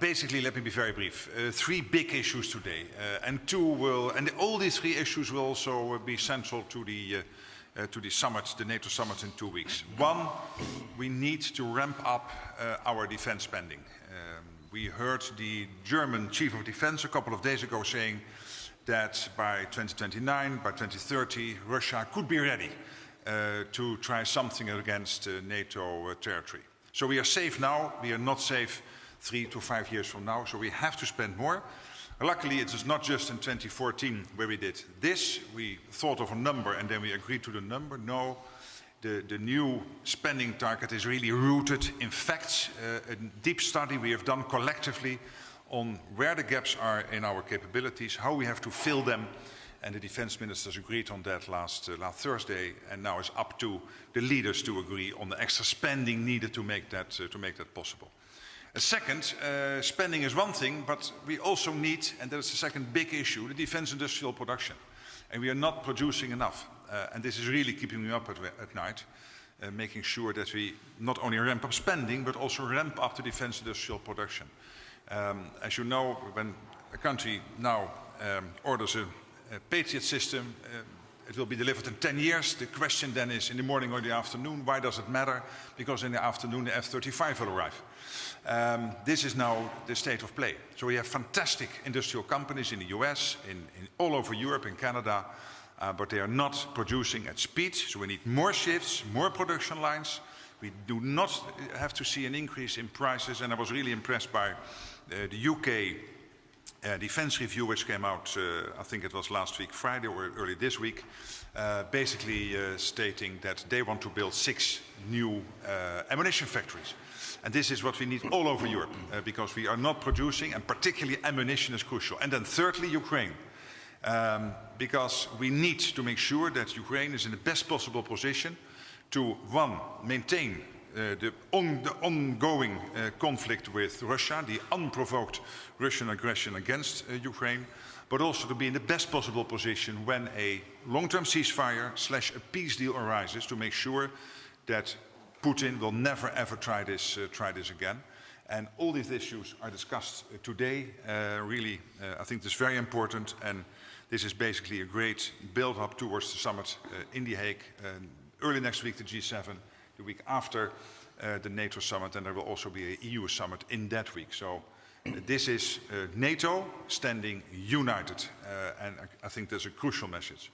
Basically, let me be very brief. Three big issues today, and all these three issues will also be central to the summit, the NATO summit in 2 weeks. One, we need to ramp up our defense spending. We heard the German Chief of Defense a couple of days ago saying that by 2029, by 2030, Russia could be ready to try something against NATO territory. So we are safe now, we are not safe 3 to 5 years from now, so we have to spend more. Luckily, it is not just in 2014 where we did this. We thought of a number and then we agreed to the number. No, the new spending target is really rooted in facts, a deep study we have done collectively on where the gaps are in our capabilities, how we have to fill them, and the defense ministers agreed on that last Thursday, and now it's up to the leaders to agree on the extra spending needed to make that possible. Second, spending is one thing, but we also need, and that's the second big issue, the defense industrial production. And we are not producing enough. And this is really keeping me up at night, making sure that we not only ramp up spending, but also ramp up the defense industrial production. As you know, when a country now orders a Patriot system, it will be delivered in 10 years. The question then is, in the morning or the afternoon, why does it matter? Because in the afternoon the F-35 will arrive. This is now the state of play. So we have fantastic industrial companies in the US, in all over Europe, in Canada, but they are not producing at speed. So we need more shifts, more production lines. We do not have to see an increase in prices. And I was really impressed by the UK defense review, which came out, I think it was last week, Friday, or early this week, basically stating that they want to build 6 new ammunition factories. And this is what we need all over Europe, because we are not producing, and particularly ammunition is crucial. And then thirdly, Ukraine. Because we need to make sure that Ukraine is in the best possible position to, one, maintain the ongoing conflict with Russia, the unprovoked Russian aggression against Ukraine, but also to be in the best possible position when a long-term ceasefire / a peace deal arises, to make sure that Putin will never ever try this again. And all these issues are discussed today. Really, I think this is very important, and this is basically a great build-up towards the summit in The Hague. Early next week, the G7, the week after the NATO summit, and there will also be an EU summit in that week. So this is NATO standing united, and I think that's a crucial message.